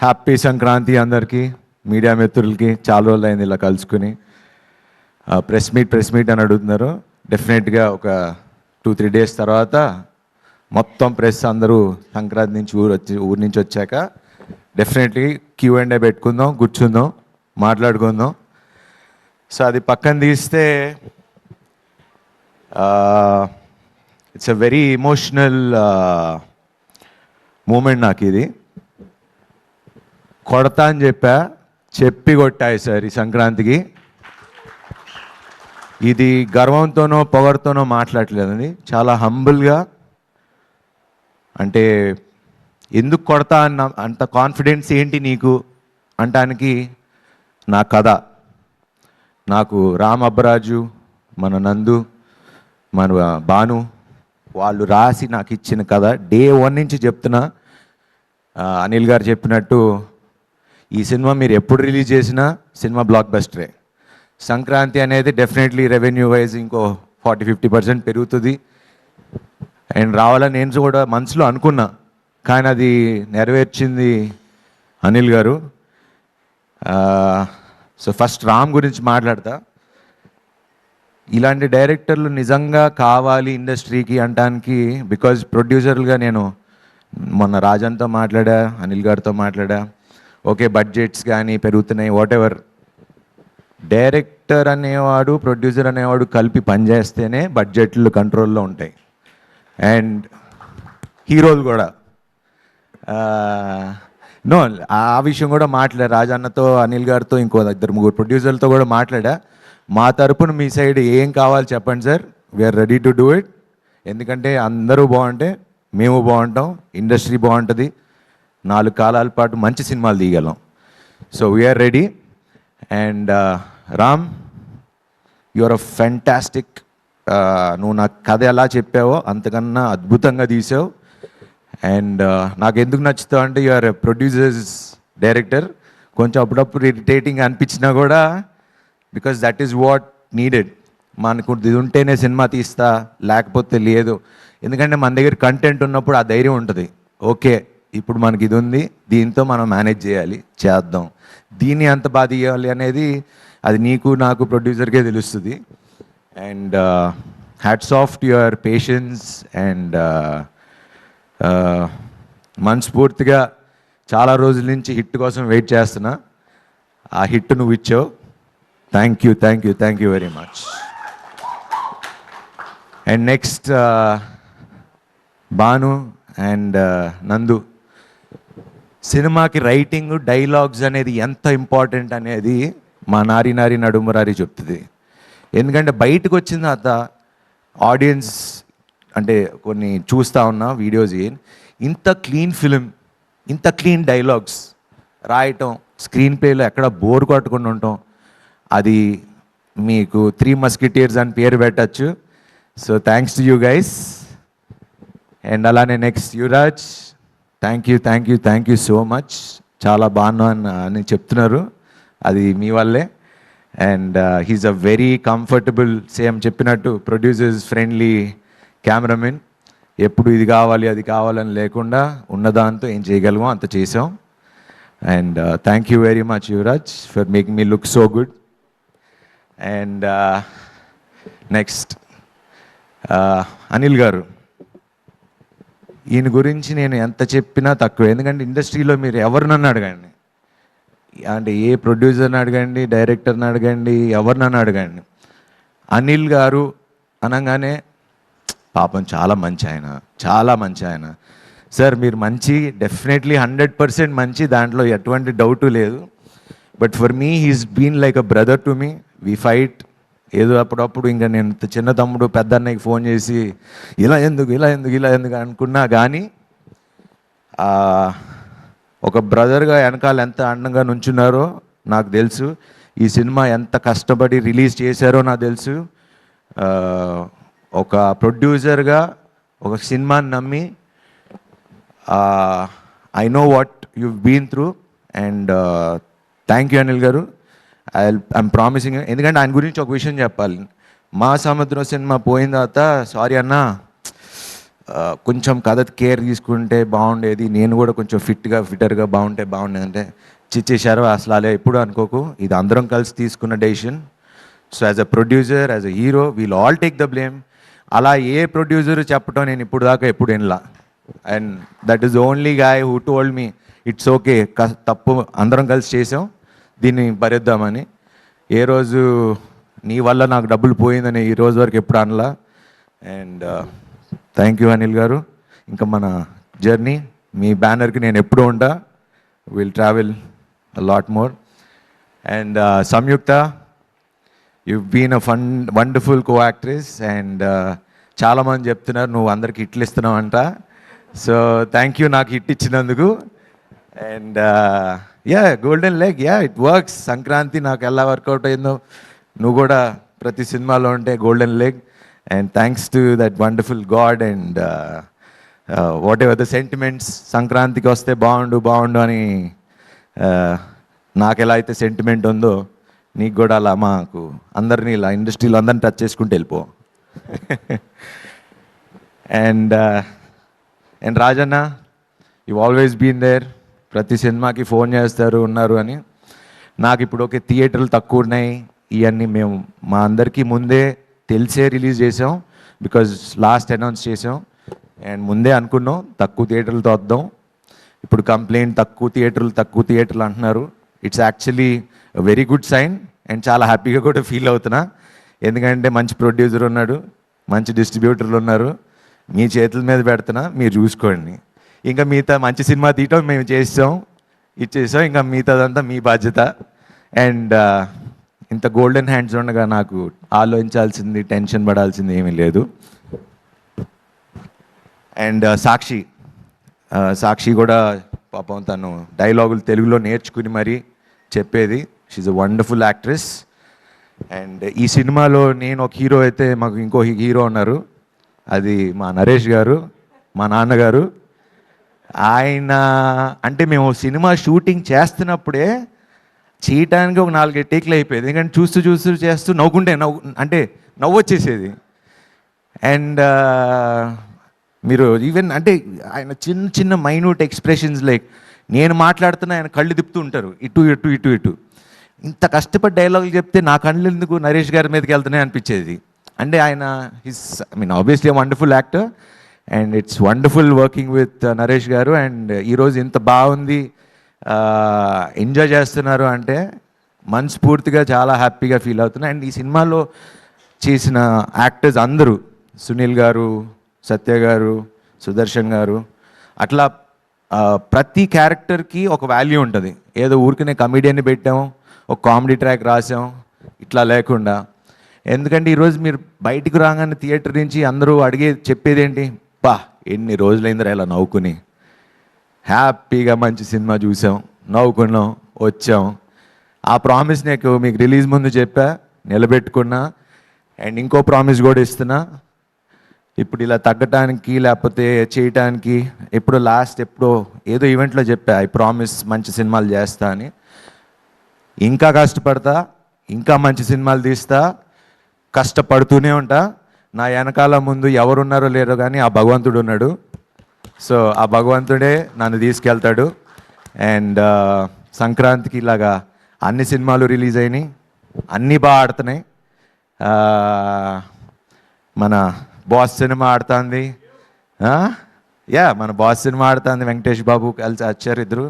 Happy Sankranti అందరికీ, media మిత్రులకి. చాలా రోజులు అయింది ఇలా కలుసుకుని. ప్రెస్ మీట్ అని అడుగుతున్నారు. డెఫినెట్గా ఒక 2-3 డేస్ తర్వాత మొత్తం ప్రెస్ అందరూ సంక్రాంతి నుంచి ఊరి నుంచి వచ్చాక డెఫినెట్లీ Q&A పెట్టుకుందాం, కూర్చుందాం, మాట్లాడుకుందాం. సో అది పక్కన తీస్తే it's a very emotional moment నాకు ఇది. కొడతా అని చెప్పి కొట్టాయి సార్ ఈ సంక్రాంతికి. ఇది గర్వంతోనో పొగరుతోనో మాట్లాడలేదండి, చాలా హంబుల్గా. అంటే ఎందుకు కొడతా అన్న అంత కాన్ఫిడెన్స్ ఏంటి నీకు అంటానికి నా కథ. నాకు రామ్ అబ్బరాజు, మన నందు, మన భాను వాళ్ళు రాసి నాకు ఇచ్చిన కథ. డే 1 నుంచి చెప్తున్నా. అనిల్ గారు చెప్పినట్టు ఈ సినిమా మీరు ఎప్పుడు రిలీజ్ చేసినా సినిమా బ్లాక్ బస్టరే. సంక్రాంతి అనేది డెఫినెట్లీ రెవెన్యూ వైజ్ ఇంకో 40-50% పెరుగుతుంది అండ్ రావాలని నేను కూడా మనసులో అనుకున్నా. కానీ అది నెరవేర్చింది అనిల్ గారు. సో ఫస్ట్ రామ్ గురించి మాట్లాడతా. ఇలాంటి డైరెక్టర్లు నిజంగా కావాలి ఇండస్ట్రీకి అంటానికి. బికాజ్ ప్రొడ్యూసర్లుగా నేను మొన్న రాజన్తో మాట్లాడా, అనిల్ గారితో మాట్లాడా. ఓకే, బడ్జెట్స్ కానీ పెరుగుతున్నాయి, వాట్ ఎవర్. డైరెక్టర్ అనేవాడు, ప్రొడ్యూసర్ అనేవాడు కలిపి పనిచేస్తేనే బడ్జెట్లు కంట్రోల్లో ఉంటాయి. అండ్ హీరోలు కూడా నో, ఆ విషయం కూడా మాట్లాడా రాజన్నతో, అనిల్ గారితో, ఇంకో 2-3 ప్రొడ్యూసర్లతో కూడా మాట్లాడా. మా తరపున మీ సైడ్ ఏం కావాలి చెప్పండి sir, we're ready to do it. ఎందుకంటే అందరూ బాగుంటే మేము బాగుంటాం, ఇండస్ట్రీ బాగుంటుంది, 4 కాలాల పాటు మంచి సినిమాలు తీయగలం. So we're ready. And Ram, your a fantastic. నువ్వు నాకు కథ ఎలా చెప్పావో అంతకన్నా అద్భుతంగా తీసావు. అండ్ నాకు ఎందుకు నచ్చుతావు అంటే యువర్ ప్రొడ్యూసర్స్ డైరెక్టర్. కొంచెం అప్పుడప్పుడు ఇరిటేటింగ్ అనిపించినా కూడా because that is what needed. మనకు ఇది ఉంటేనే సినిమా తీస్తా, లేకపోతే లేదు. ఎందుకంటే మన దగ్గర కంటెంట్ ఉన్నప్పుడు ఆ ధైర్యం ఉంటుంది. ఓకే, ఇప్పుడు మనకి ఇది ఉంది, దీంతో మనం మేనేజ్ చేయాలి, చేద్దాం, దీన్ని ఎంత బాగా తీయాలి అనేది అది నీకు నాకు ప్రొడ్యూసర్కే తెలుస్తుంది. And hats off to your patience. And మనస్ఫూర్తిగా చాలా రోజుల నుంచి హిట్ కోసం వెయిట్ చేస్తున్నా. ఆ హిట్ నువ్వు ఇచ్చావు. Thank you very much. And next Bhanu and నందు. సినిమాకి రైటింగ్, డైలాగ్స్ అనేది ఎంత ఇంపార్టెంట్ అనేది మా నారి నడుమురారి చెప్తుంది. ఎందుకంటే బయటకు వచ్చిన తర్వాత ఆడియన్స్ అంటే కొన్ని చూస్తూ ఉన్నా వీడియోస్, ఇంత క్లీన్ ఫిలిం, ఇంత క్లీన్ డైలాగ్స్ రాయటం, స్క్రీన్ ప్లేలో ఎక్కడ బోర్ కొట్టకుండా ఉండటం, అది మీకు 3 మస్కిటీర్స్ అని పేరు పెట్టచ్చు. So thanks to you guys. And అలానే next Yuvraj, thank you so much. చాలా బాగున్నా అని చెప్తున్నారు, అది మీ వల్లే. And he's a very comfortable, same చెప్పినట్టు ప్రొడ్యూసర్స్ ఫ్రెండ్లీ కెమెరామెన్. ఎప్పుడు ఇది కావాలి అది కావాలని లేకుండా ఉన్నదాంతో ఏం చేయగలమో అంత చేసాం. And thank you very much Yuvraj for making me look so good. And next Anil గారు. ఈయన గురించి నేను ఎంత చెప్పినా తక్కువ. ఎందుకంటే ఇండస్ట్రీలో మీరు ఎవరినన్ను అడగండి, అంటే ఏ ప్రొడ్యూసర్ని అడగండి, డైరెక్టర్ని అడగండి, ఎవరినన్ను అడగండి, అనిల్ గారు అనగానే పాపం చాలా మంచి ఆయన. సార్ మీరు మంచి, డెఫినెట్లీ 100% మంచి, దాంట్లో ఎటువంటి డౌటు లేదు. But for me he's been like a brother to me. We fight. ఏదో అప్పుడప్పుడు ఇంకా నేను చిన్న తమ్ముడు పెద్ద అన్నయ్యకి ఫోన్ చేసి ఇలా ఎందుకు అనుకున్నా కానీ ఒక బ్రదర్గా వెనకాల ఎంత అండంగా నుంచున్నారో నాకు తెలుసు. ఈ సినిమా ఎంత కష్టపడి రిలీజ్ చేశారో నాకు తెలుసు. ఒక ప్రొడ్యూసర్గా ఒక సినిమాని నమ్మి I know what you been through. And thank you Anil గారు. I'm promising. ఎందుకంటే ఆయన గురించి ఒక విషయం చెప్పాలి. మా సముద్రం సినిమా పోయిన తర్వాత సారీ అన్న కొంచెం కథ కేర్ తీసుకుంటే బాగుండేది, నేను కూడా కొంచెం ఫిట్టర్గా బాగుంటే బాగుండేది అంటే చిచ్చేశారు. అసలు అలా ఎప్పుడు అనుకోకు, ఇది అందరం కలిసి తీసుకున్న decision. So as a producer, as a hero, we'll all take the blame. అలా ఏ ప్రొడ్యూసర్ చెప్పడం నేను ఇప్పుడు దాకా ఎప్పుడు వినలా. And that is only guy who told me it's okay, తప్పు అందరం కలిసి చేసాం, దీన్ని భరిద్దామని. ఏ రోజు నీ వల్ల నాకు డబ్బులు పోయిందని ఈ రోజు వరకు ఎప్పుడు అనలా. And thank you Anil garu. ఇంకా మన జర్నీ, మీ బ్యానర్కి నేను ఎప్పుడూ ఉంటా. Will travel lot more. And Samyuktha, you've been a wonderful co-actress, and చాలామంది చెప్తున్నారు నువ్వు అందరికి హిట్లు ఇస్తున్నావు అంట. సో థ్యాంక్ యూ నాకు హిట్ ఇచ్చినందుకు. And yeah, golden leg, yeah it works. Sankranti నాకు ఎలా వర్కౌట్ అయిందో నువ్వు కూడా ప్రతి సినిమాలో ఉంటే golden leg. And thanks to that wonderful God. And what ever the sentiments, సంక్రాంతికి వస్తే బాగుండు అని నాకు ఎలా అయితే సెంటిమెంట్ ఉందో నీకు కూడా అలా మాకు అందరినీ ఇలా ఇండస్ట్రీలో అందరిని టచ్ చేసుకుంటూ వెళ్ళిపో. And Rajanna, you always been there. ప్రతి సినిమాకి ఫోన్ చేస్తారు ఉన్నారు అని. నాకు ఇప్పుడు ఓకే, థియేటర్లు తక్కువ ఉన్నాయి ఇవన్నీ మేము మా అందరికీ ముందే తెలిసే రిలీజ్ చేసాం, బికాజ్ లాస్ట్ అనౌన్స్ చేసాం. అండ్ ముందే అనుకున్నాం తక్కువ థియేటర్లతో వద్దాం. ఇప్పుడు కంప్లైంట్ తక్కువ థియేటర్లు అంటున్నారు. It's actually very good sign. And చాలా హ్యాపీగా కూడా ఫీల్ అవుతున్నా, ఎందుకంటే మంచి ప్రొడ్యూసర్ ఉన్నాడు, మంచి డిస్ట్రిబ్యూటర్లు ఉన్నారు. మీ చేతుల మీద పెడుతున్నా, మీరు చూసుకోండి. ఇంకా మిగతా మంచి సినిమా తీయటం మేము ఇచ్చేసాం, ఇంకా మిగతాదంతా మీ బాధ్యత. అండ్ ఇంత గోల్డెన్ హ్యాండ్స్ ఉండగా నాకు ఆలోచించాల్సింది, టెన్షన్ పడాల్సింది ఏమీ లేదు. అండ్ సాక్షి కూడా పాపం తను డైలాగులు తెలుగులో నేర్చుకుని మరీ చెప్పేది. She's a wonderful actress. And ఈ సినిమాలో నేను ఒక హీరో అయితే మాకు ఇంకో హీరో ఉన్నారు, అది మా నరేష్ గారు, మా నాన్నగారు. ఆయన అంటే మేము సినిమా షూటింగ్ చేస్తున్నప్పుడే చేయటానికి ఒక 4 టేక్లు అయిపోయేది, ఎందుకంటే చూస్తూ చేస్తూ నవ్వు వచ్చేసేది. అండ్ మీరు ఈవెన్ అంటే ఆయన చిన్న మైన్యూట్ ఎక్స్ప్రెషన్స్, లైక్ నేను మాట్లాడుతున్నా ఆయన కళ్ళు తిప్పుతూ ఉంటారు ఇటు. ఇంత కష్టపడి డైలాగులు చెప్తే నా కళ్ళు ఎందుకు నరేష్ గారి మీదకి వెళ్తున్నాయి అనిపించేది. అంటే ఆయన obviously wonderful actor. And it's wonderful working with Naresh గారు. అండ్ ఈరోజు ఇంత బాగుంది, ఎంజాయ్ చేస్తున్నారు అంటే మనస్ఫూర్తిగా చాలా హ్యాపీగా ఫీల్ అవుతున్నా. అండ్ ఈ సినిమాలో చేసిన యాక్టర్స్ అందరూ, సునీల్ గారు, సత్య గారు, సుదర్శన్ గారు, అట్లా ప్రతి క్యారెక్టర్కి ఒక వాల్యూ ఉంటుంది. ఏదో ఊరికనే కమెడియన్ని పెట్టాం, ఒక కామెడీ ట్రాక్ రాసాం, ఇట్లా లేకుండా. ఎందుకంటే ఈరోజు మీరు బయటికి రాగానే థియేటర్ నుంచి అందరూ చెప్పేది ఏంటి, ఎన్ని రోజులైందిరా ఇలా నవ్వుకుని, హ్యాపీగా మంచి సినిమా చూసాం, నవ్వుకున్నాం, వచ్చాం. ఆ ప్రామిస్ మీకు రిలీజ్ ముందు చెప్పా, నిలబెట్టుకున్నా. అండ్ ఇంకో ప్రామిస్ కూడా ఇస్తున్నా, ఇప్పుడు ఇలా తగ్గటానికి లేకపోతే చేయటానికి ఎప్పుడో ఏదో ఈవెంట్లో చెప్పా, ఐ ప్రామిస్ మంచి సినిమాలు చేస్తా అని. ఇంకా కష్టపడతా, ఇంకా మంచి సినిమాలు తీస్తా, కష్టపడుతూనే ఉంటా. నా వెనకాల ముందు ఎవరున్నారో లేరో కానీ ఆ భగవంతుడు ఉన్నాడు. సో ఆ భగవంతుడే నన్ను తీసుకెళ్తాడు. అండ్ సంక్రాంతికి ఇలాగా అన్ని సినిమాలు రిలీజ్ అయినాయి, అన్నీ బాగా ఆడుతున్నాయి. మన బాస్ సినిమా ఆడుతుంది, మన బాస్ సినిమా ఆడుతుంది, వెంకటేష్ బాబు కలిసి వచ్చారు ఇద్దరు.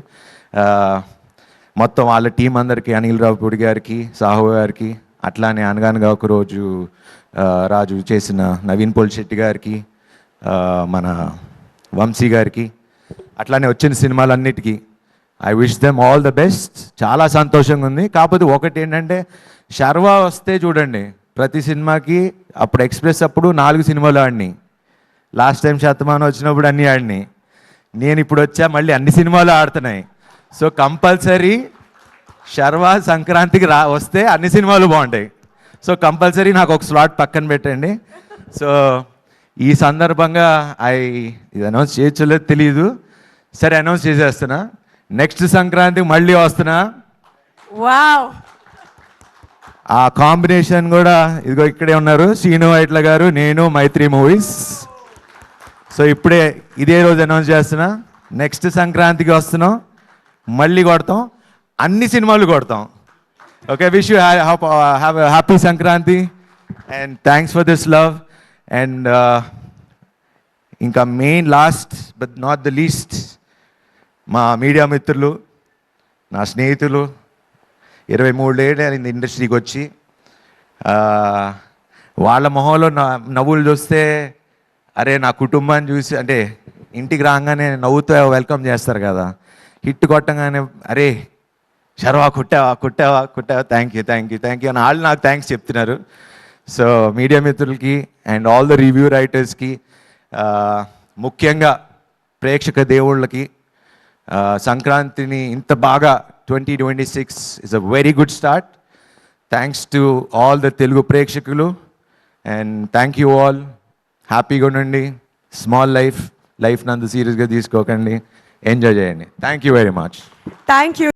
మొత్తం వాళ్ళ టీం అందరికీ, అనిల్ రావుపూడి గారికి, సాహు గారికి, అట్లానే అనగానగా ఒకరోజు రాజు చేసిన నవీన్ పోల్శెట్టి గారికి, మన వంశీ గారికి, అట్లానే వచ్చిన సినిమాలన్నిటికీ I wish them all the best. చాలా సంతోషంగా ఉంది. కాకపోతే ఒకటి ఏంటంటే, శర్వా వస్తే చూడండి ప్రతి సినిమాకి, అప్పుడు ఎక్స్ప్రెస్ అప్పుడు 4 సినిమాలు ఆడినాయి, లాస్ట్ టైం శతమానం వచ్చినప్పుడు అన్నీ ఆడినాయి. నేను ఇప్పుడు వచ్చా మళ్ళీ అన్ని సినిమాలు ఆడుతున్నాయి. సో కంపల్సరీ శర్వా సంక్రాంతికి వస్తే అన్ని సినిమాలు బాగుంటాయి. సో కంపల్సరీ నాకు ఒక స్లాట్ పక్కన పెట్టండి. సో ఈ సందర్భంగా ఇది అనౌన్స్ చేయొచ్చలేదు తెలియదు, సరే అనౌన్స్ చేసేస్తున్నా, నెక్స్ట్ సంక్రాంతికి మళ్ళీ వస్తున్నా. వావ్, ఆ కాంబినేషన్ కూడా ఇదిగో ఇక్కడే ఉన్నారు, శ్రీను వైట్ల గారు, నేను, మైత్రి మూవీస్. సో సో ఇప్పుడే ఇదే రోజు అనౌన్స్ చేస్తున్నా, నెక్స్ట్ సంక్రాంతికి వస్తున్నాం, మళ్ళీ కొడతాం, అన్ని సినిమాలు కొడతాం. Okay, wish you have happy Sankranti and thanks for this love. And ఇంకా main last but not the least, మా మీడియా మిత్రులు, నా స్నేహితులు, 23 ఏళ్ళు అయింది ఇండస్ట్రీకి వచ్చి. వాళ్ళ మొహంలో నవ్వులు చూస్తే, అరే నా కుటుంబాన్ని చూసి, అంటే ఇంటికి రాగానే నవ్వుతూ వెల్కమ్ చేస్తారు కదా, హిట్ కొట్టగానే అరే శర్వా కుట్టావా థ్యాంక్ యూ అని వాళ్ళు నాకు థ్యాంక్స్ చెప్తున్నారు. సో మీడియా మిత్రులకి అండ్ ఆల్ ద రివ్యూ రైటర్స్కి, ముఖ్యంగా ప్రేక్షక దేవుళ్ళకి, సంక్రాంతిని ఇంత బాగా 2026 is a very good start. Thanks to all the Telugu ప్రేక్షకులు అండ్ థ్యాంక్ యూ ఆల్. హ్యాపీగా ఉండండి. స్మాల్ లైఫ్ నందు సీరియస్గా తీసుకోకండి. ఎంజాయ్ చేయండి. Thank you very much. Thank you.